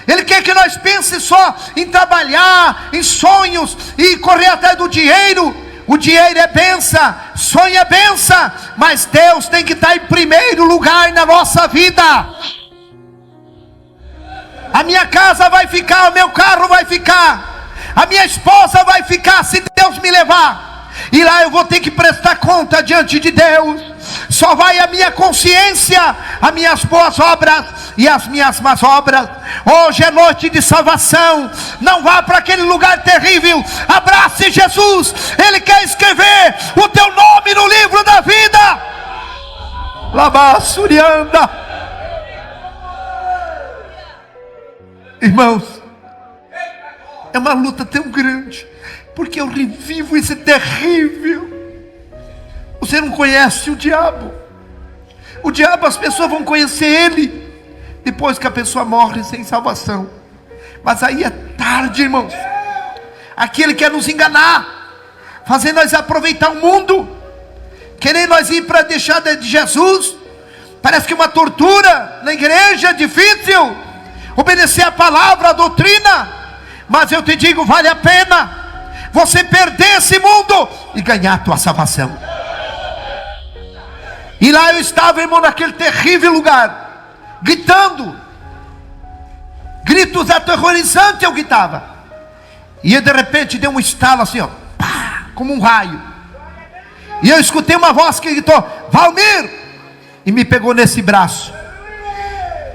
Ele quer que nós pensemos só em trabalhar, em sonhos e correr atrás do dinheiro. O dinheiro é bênção, sonho é bênção, mas Deus tem que estar em primeiro lugar na nossa vida. A minha casa vai ficar, o meu carro vai ficar, a minha esposa vai ficar se Deus me levar. E lá eu vou ter que prestar conta diante de Deus. Só vai a minha consciência, as minhas boas obras e as minhas más obras. Hoje é noite de salvação. Não vá para aquele lugar terrível. Abrace Jesus. Ele quer escrever o teu nome no livro da vida. Labassurianda. Irmãos, é uma luta tão grande, porque eu revivo esse terrível. Você não conhece o diabo. O diabo, as pessoas vão conhecer ele depois que a pessoa morre sem salvação. Mas aí é tarde, irmãos. Aquele quer nos enganar, fazer nós aproveitar o mundo, querer nós ir para deixar de Jesus. Parece que uma tortura na igreja é difícil obedecer a palavra, a doutrina. Mas eu te digo, vale a pena você perder esse mundo e ganhar a tua salvação. E lá eu estava, irmão, naquele terrível lugar, gritando, gritos aterrorizantes eu gritava. E de repente deu um estalo assim, ó, pá, como um raio. E eu escutei uma voz que gritou: Valmir! E me pegou nesse braço.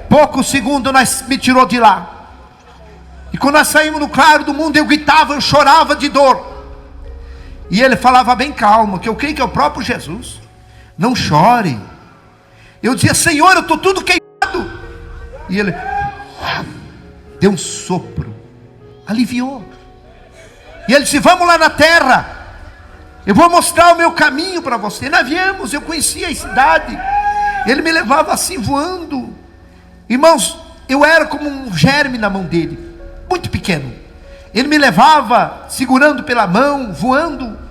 Poucos segundos nós me tirou de lá. E quando nós saímos no claro do mundo, eu gritava, eu chorava de dor. E ele falava bem calmo, que eu creio que é o próprio Jesus. Não chore. Eu dizia: Senhor, eu estou tudo queimado. E ele deu um sopro, aliviou. E ele disse: vamos lá na terra, eu vou mostrar o meu caminho para você. Nós viemos, eu conhecia a cidade. Ele me levava assim voando. Irmãos, eu era como um germe na mão dele, muito pequeno. Ele me levava segurando pela mão, voando.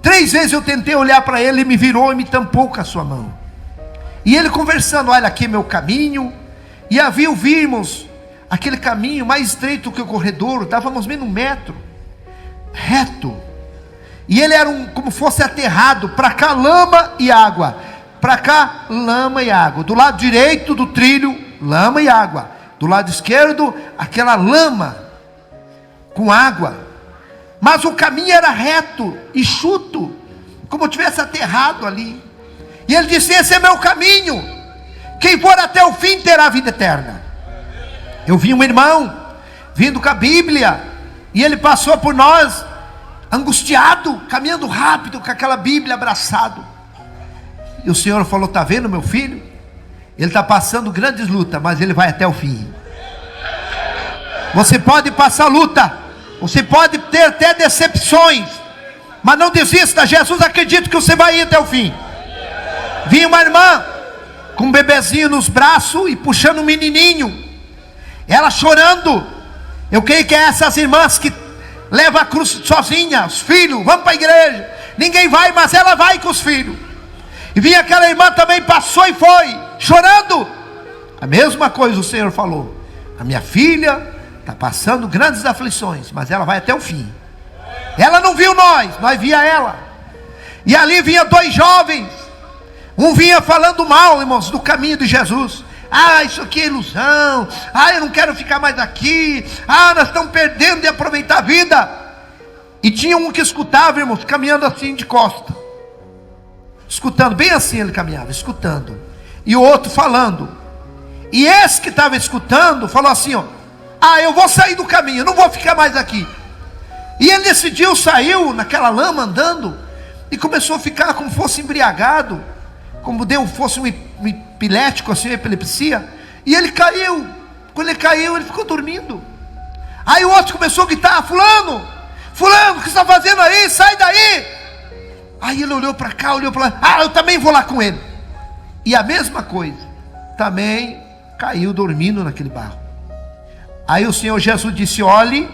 3 vezes eu tentei olhar para ele, ele me virou e me tampou com a sua mão. E ele conversando: olha aqui meu caminho. E havia virmos aquele caminho mais estreito que o corredor, dávamos menos 1 metro, reto. E ele era como fosse aterrado, para cá lama e água, para cá lama e água. Do lado direito do trilho, lama e água. Do lado esquerdo, aquela lama. com água, mas o caminho era reto, enxuto, como tivesse aterrado ali. E ele disse: esse é meu caminho, quem for até o fim terá a vida eterna. Eu vi um irmão vindo com a Bíblia, e ele passou por nós, angustiado, caminhando rápido, com aquela Bíblia abraçado. E o Senhor falou: está vendo meu filho? Ele está passando grandes lutas, mas ele vai até o fim. Você pode passar luta, você pode ter até decepções, mas não desista. Jesus acredita que você vai ir até o fim. Vi uma irmã com um bebezinho nos braços e puxando um menininho, ela chorando. Eu creio que é essas irmãs que levam a cruz sozinha, os filhos, vamos para a igreja, ninguém vai, mas ela vai com os filhos. E vinha aquela irmã também, passou e foi, chorando. A mesma coisa o Senhor falou: a minha filha está passando grandes aflições, mas ela vai até o fim. Ela não viu nós via ela. E ali vinha dois jovens, um vinha falando mal, irmãos, do caminho de Jesus. Ah, isso aqui é ilusão. Ah, eu não quero ficar mais aqui. Ah, nós estamos perdendo de aproveitar a vida. E tinha um que escutava, irmãos, caminhando assim de costa, escutando, bem assim ele caminhava, escutando. E o outro falando. E esse que estava escutando falou assim: ó, ah, eu vou sair do caminho, eu não vou ficar mais aqui. E ele decidiu, saiu naquela lama andando, e começou a ficar como fosse embriagado, como fosse um epilético, assim, uma epilepsia. E ele caiu. Quando ele caiu, ele ficou dormindo. Aí o outro começou a gritar: fulano, fulano, o que você está fazendo aí? Sai daí. Aí ele olhou para cá, olhou para lá: ah, eu também vou lá com ele. E a mesma coisa, também caiu dormindo naquele barro. Aí o Senhor Jesus disse: olhe,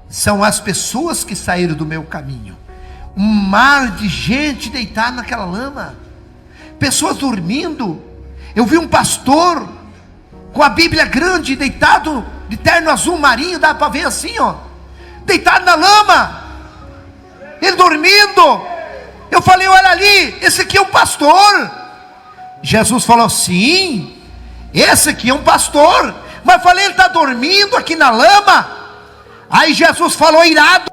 são as pessoas que saíram do meu caminho. Um mar de gente deitada naquela lama, pessoas dormindo. Eu vi um pastor com a Bíblia grande, deitado de terno azul marinho, dá para ver assim, ó, deitado na lama, ele dormindo. Eu falei: olha ali, esse aqui é um pastor. Jesus falou: sim, esse aqui é um pastor. Mas falei: ele está dormindo aqui na lama. Aí Jesus falou, irado: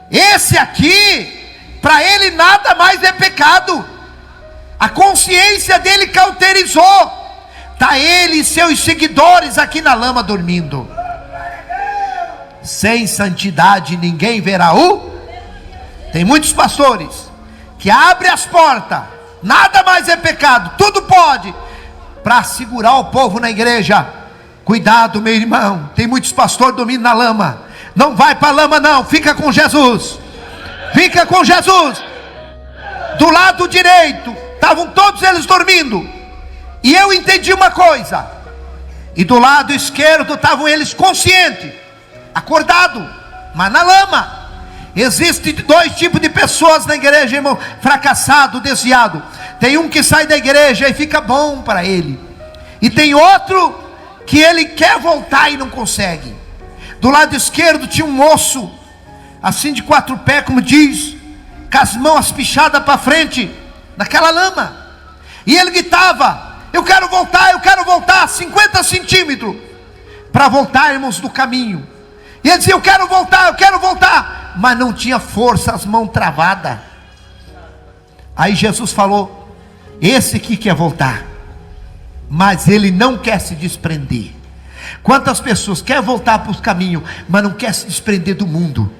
esse aqui, para ele nada mais é pecado. A consciência dele cauterizou. Está ele e seus seguidores aqui na lama dormindo. Sem santidade ninguém verá o. Tem muitos pastores que abrem as portas, nada mais é pecado, tudo pode, para segurar o povo na igreja. Cuidado, meu irmão, tem muitos pastores dormindo na lama. Não vai para a lama não, fica com Jesus. Fica com Jesus. Do lado direito estavam todos eles dormindo, e eu entendi uma coisa. E do lado esquerdo estavam eles conscientes, acordados, mas na lama. Existem dois tipos de pessoas na igreja, irmão: fracassado, desviado. Tem um que sai da igreja e fica bom para ele, e tem outro que ele quer voltar e não consegue. Do lado esquerdo tinha um moço, assim de 4 pés, como diz, com as mãos pichadas para frente, naquela lama. E ele gritava: eu quero voltar 50 centímetros, para voltar, irmãos, do caminho. E ele dizia: eu quero voltar, mas não tinha força, as mãos travadas. Aí Jesus falou: esse aqui quer voltar, mas ele não quer se desprender. Quantas pessoas querem voltar para os caminhos, mas não quer se desprender do mundo?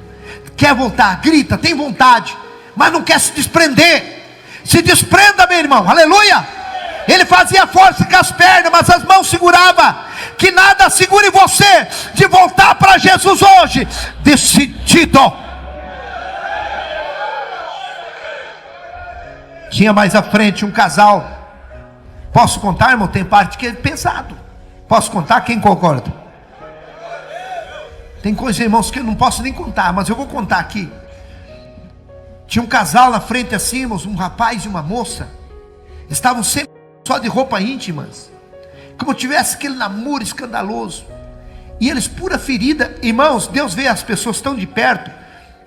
Quer voltar, grita, tem vontade, mas não quer se desprender. Se desprenda, meu irmão, aleluia. Ele fazia força com as pernas, mas as mãos segurava. Que nada segure você de voltar para Jesus hoje, decidido. Tinha mais à frente um casal. Posso contar, irmão? Tem parte que é pensado. Posso contar? Quem concorda? Tem coisas, irmãos, que eu não posso nem contar, mas eu vou contar aqui. Tinha um casal na frente assim, irmãos, um rapaz e uma moça. Estavam sempre só de roupa íntimas, como tivesse aquele namoro escandaloso. E eles, pura ferida, irmãos, Deus vê as pessoas tão de perto.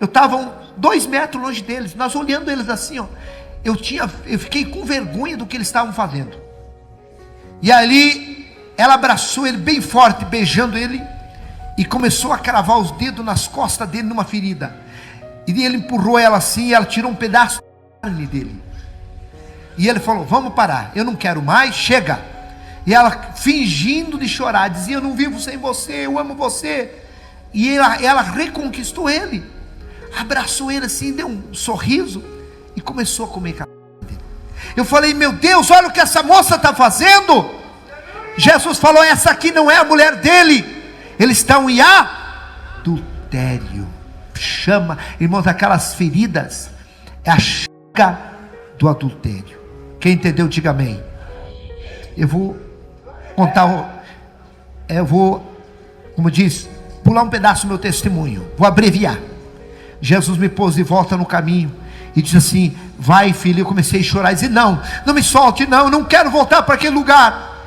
Eu estava 2 metros longe deles, nós olhando eles assim, ó. Eu fiquei com vergonha do que eles estavam fazendo. E ali ela abraçou ele bem forte, beijando ele, e começou a cravar os dedos nas costas dele numa ferida. E ele empurrou ela assim, e ela tirou um pedaço de carne dele. E ele falou: vamos parar, eu não quero mais, chega. E ela, fingindo de chorar, dizia: eu não vivo sem você, eu amo você. E ela reconquistou ele, abraçou ele assim, deu um sorriso e começou a comer carne dele. Eu falei: meu Deus, olha o que essa moça está fazendo. Jesus falou: essa aqui não é a mulher dele, eles estão em adultério. Chama, irmãos, aquelas feridas é a chaga do adultério. Quem entendeu, diga amém. Eu vou contar, como diz, pular um pedaço do meu testemunho, vou abreviar. Jesus me pôs de volta no caminho e disse assim: vai, filho. Eu comecei a chorar e disse: não me solte, não, não quero voltar para aquele lugar.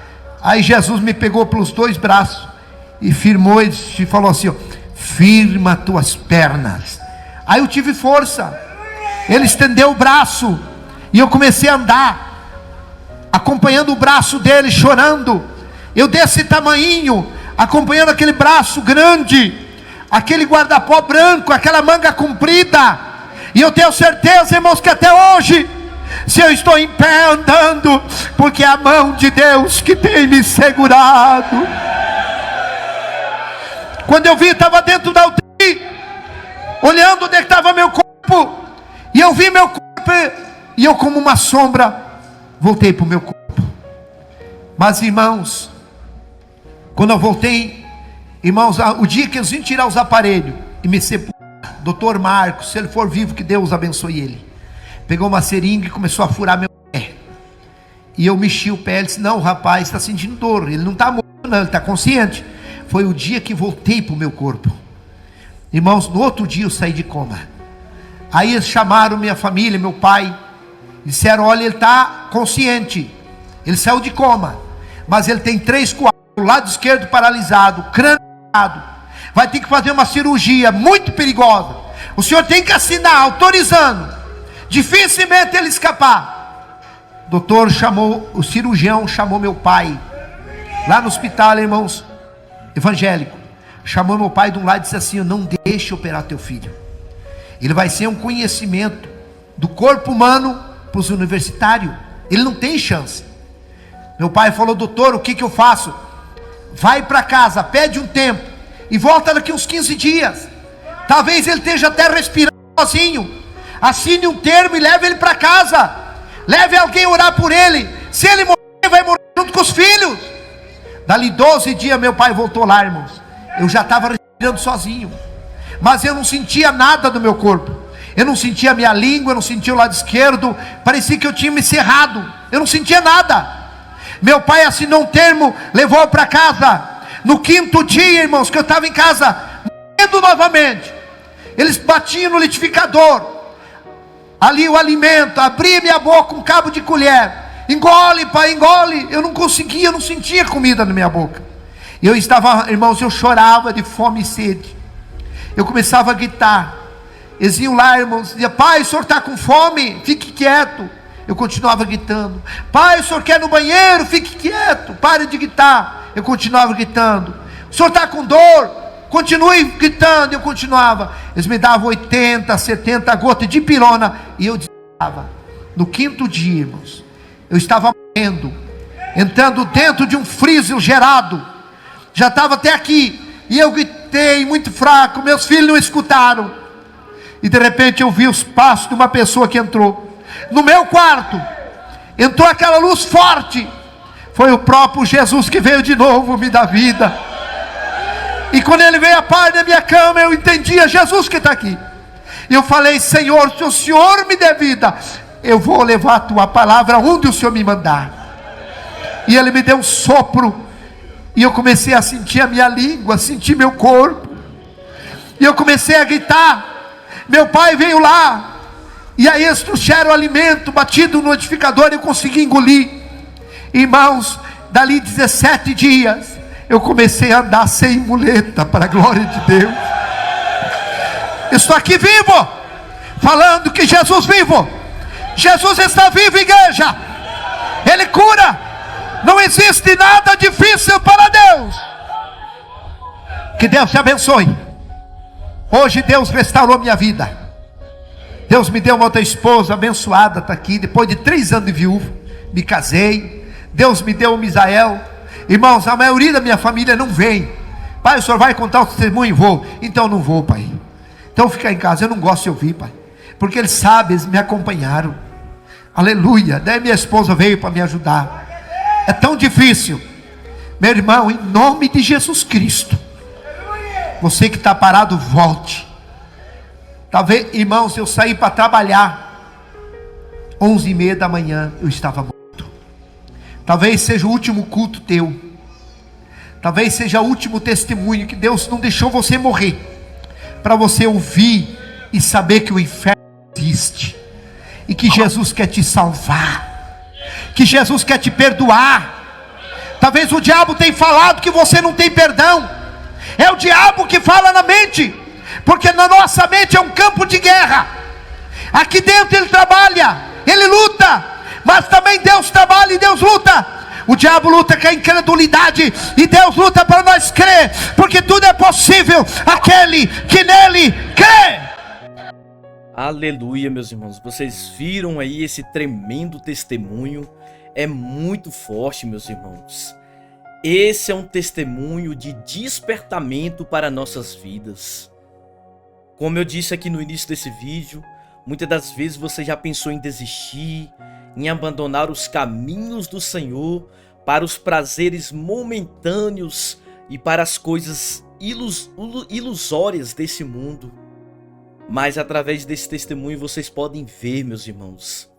Aí Jesus me pegou pelos dois braços e firmou e falou assim: ó, firma tuas pernas. Aí eu tive força, ele estendeu o braço e eu comecei a andar, acompanhando o braço dele, chorando. Eu desse tamanhinho, acompanhando aquele braço grande, aquele guarda-pó branco, aquela manga comprida. E eu tenho certeza, irmãos, que até hoje, se eu estou em pé andando, porque é a mão de Deus que tem me segurado. Quando eu vi, estava dentro da UTI, olhando onde estava meu corpo, e eu vi meu corpo, e eu, como uma sombra, voltei para o meu corpo. Mas, irmãos, quando eu voltei, irmãos, o dia que eles iam tirar os aparelhos e me sepultar, doutor Marcos, se ele for vivo, que Deus abençoe ele, pegou uma seringa e começou a furar meu pé. E eu mexi o pé. Ele disse: não, o rapaz está sentindo dor, ele não está morto não, ele está consciente. Foi o dia que voltei para o meu corpo. Irmãos, no outro dia eu saí de coma. Aí eles chamaram minha família, meu pai, disseram: olha, ele está consciente, ele saiu de coma, mas ele tem 3 coágulos, o lado esquerdo paralisado, crânio parado, vai ter que fazer uma cirurgia muito perigosa. O senhor tem que assinar autorizando, dificilmente ele escapar. O doutor chamou, o cirurgião chamou meu pai lá no hospital, irmãos, evangélico, chamou meu pai de um lado e disse assim: não deixe operar teu filho, ele vai ser um conhecimento do corpo humano para os universitários, ele não tem chance. Meu pai falou: doutor, o que eu faço? Vai para casa, pede um tempo e volta daqui uns 15 dias, talvez ele esteja até respirando sozinho. Assine um termo e leve ele para casa, leve alguém orar por ele, se ele morrer, vai morrer junto com os filhos. Dali 12 dias meu pai voltou lá, irmãos. Eu já estava respirando sozinho, mas eu não sentia nada do meu corpo. Eu não sentia a minha língua, eu não sentia o lado esquerdo. Parecia que eu tinha me cerrado, eu não sentia nada. Meu pai assinou um termo, levou para casa. No 5º dia, irmãos, que eu estava em casa, morrendo novamente, eles batiam no liquidificador, ali o alimento, abria minha boca com um cabo de colher, engole, pai, engole. Eu não conseguia, eu não sentia comida na minha boca. Eu estava, irmãos, eu chorava de fome e sede. Eu começava a gritar. Eles iam lá, irmãos, diziam: pai, o senhor está com fome? Fique quieto. Eu continuava gritando. Pai, o senhor quer ir no banheiro? Fique quieto, pare de gritar. Eu continuava gritando. O senhor está com dor? Continue gritando. Eu continuava. Eles me davam 80, 70 gotas de pirona e eu desmaiava. No 5º dia, irmãos, eu estava morrendo, entrando dentro de um freezer gerado, já estava até aqui, e eu gritei muito fraco, meus filhos não escutaram, e de repente eu vi os passos de uma pessoa que entrou no meu quarto, entrou aquela luz forte, foi o próprio Jesus que veio de novo me dar vida. E quando ele veio a par da minha cama, eu entendia: Jesus que está aqui. E eu falei: Senhor, se o Senhor me der vida, eu vou levar a tua palavra onde o Senhor me mandar. E ele me deu um sopro, e eu comecei a sentir a minha língua, sentir meu corpo, e eu comecei a gritar. Meu pai veio lá, e aí eles trouxeram o alimento batido no liquidificador, e eu consegui engolir. Irmãos, dali 17 dias, eu comecei a andar sem muleta, para a glória de Deus. Estou aqui vivo, falando que Jesus vivo. Jesus está vivo, igreja. Ele cura. Não existe nada difícil para Deus. Que Deus te abençoe. Hoje Deus restaurou minha vida. Deus me deu uma outra esposa abençoada, está aqui. Depois de 3 anos de viúvo, me casei. Deus me deu um Misael. Irmãos, a maioria da minha família não vem. Pai, o senhor vai contar o testemunho? Vou. Então não vou, pai. Então fica em casa. Eu não gosto de ouvir, pai, porque eles sabem, eles me acompanharam. Aleluia. Daí minha esposa veio para me ajudar. É tão difícil. Meu irmão, em nome de Jesus Cristo, você que está parado, volte. Talvez, irmãos, eu saí para trabalhar 11h30 da manhã, eu estava morto. Talvez seja o último culto teu. Talvez seja o último testemunho que Deus não deixou você morrer, para você ouvir e saber que o inferno existe, e que Jesus quer te salvar, que Jesus quer te perdoar. Talvez o diabo tenha falado que você não tem perdão. É o diabo que fala na mente, porque na nossa mente é um campo de guerra. Aqui dentro ele trabalha, ele luta, mas também Deus trabalha e Deus luta. O diabo luta com a incredulidade, e Deus luta para nós crer, porque tudo é possível aquele que nele crê. Aleluia, meus irmãos. Vocês viram aí esse tremendo testemunho? É muito forte, meus irmãos. Esse é um testemunho de despertamento para nossas vidas. Como eu disse aqui no início desse vídeo, muitas das vezes você já pensou em desistir, em abandonar os caminhos do Senhor para os prazeres momentâneos e para as coisas ilusórias desse mundo. Mas através desse testemunho vocês podem ver, meus irmãos,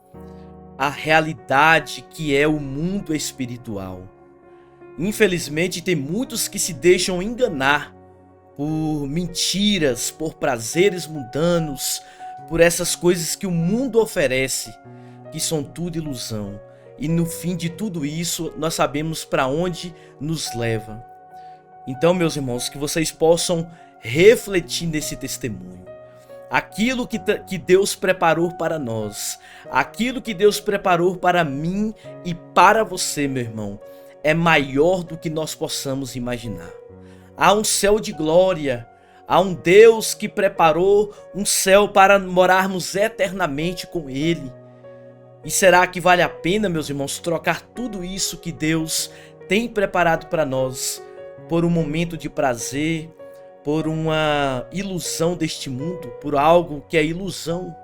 a realidade que é o mundo espiritual. Infelizmente tem muitos que se deixam enganar por mentiras, por prazeres mundanos, por essas coisas que o mundo oferece, que são tudo ilusão. E no fim de tudo isso, nós sabemos para onde nos leva. Então, meus irmãos, que vocês possam refletir nesse testemunho. Aquilo que Deus preparou para nós, aquilo que Deus preparou para mim e para você, meu irmão, é maior do que nós possamos imaginar. Há um céu de glória, há um Deus que preparou um céu para morarmos eternamente com Ele. E será que vale a pena, meus irmãos, trocar tudo isso que Deus tem preparado para nós por um momento de prazer, por uma ilusão deste mundo, por algo que é ilusão?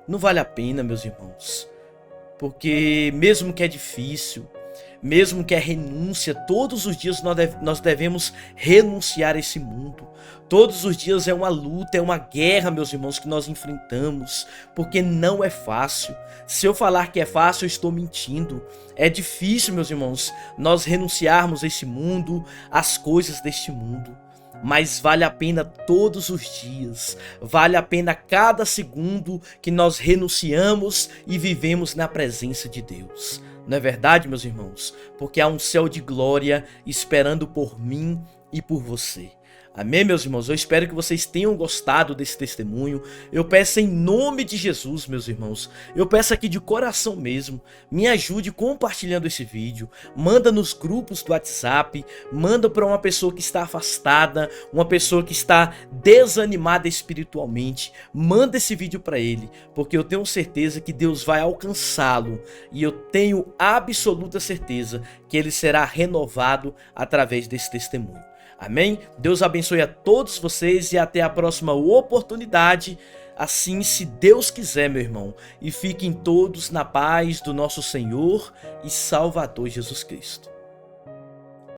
Não vale a pena, meus irmãos, porque mesmo que é difícil, mesmo que é renúncia, todos os dias nós devemos renunciar a esse mundo. Todos os dias é uma luta, é uma guerra, meus irmãos, que nós enfrentamos, porque não é fácil. Se eu falar que é fácil, eu estou mentindo. É difícil, meus irmãos, nós renunciarmos a esse mundo, às coisas deste mundo. Mas vale a pena todos os dias, vale a pena cada segundo que nós renunciamos e vivemos na presença de Deus. Não é verdade, meus irmãos? Porque há um céu de glória esperando por mim e por você. Amém, meus irmãos? Eu espero que vocês tenham gostado desse testemunho. Eu peço em nome de Jesus, meus irmãos. Eu peço aqui de coração mesmo. Me ajude compartilhando esse vídeo. Manda nos grupos do WhatsApp. Manda para uma pessoa que está afastada. Uma pessoa que está desanimada espiritualmente. Manda esse vídeo para ele. Porque eu tenho certeza que Deus vai alcançá-lo. E eu tenho absoluta certeza que ele será renovado através desse testemunho. Amém? Deus abençoe a todos vocês e até a próxima oportunidade, assim se Deus quiser, meu irmão. E fiquem todos na paz do nosso Senhor e Salvador Jesus Cristo.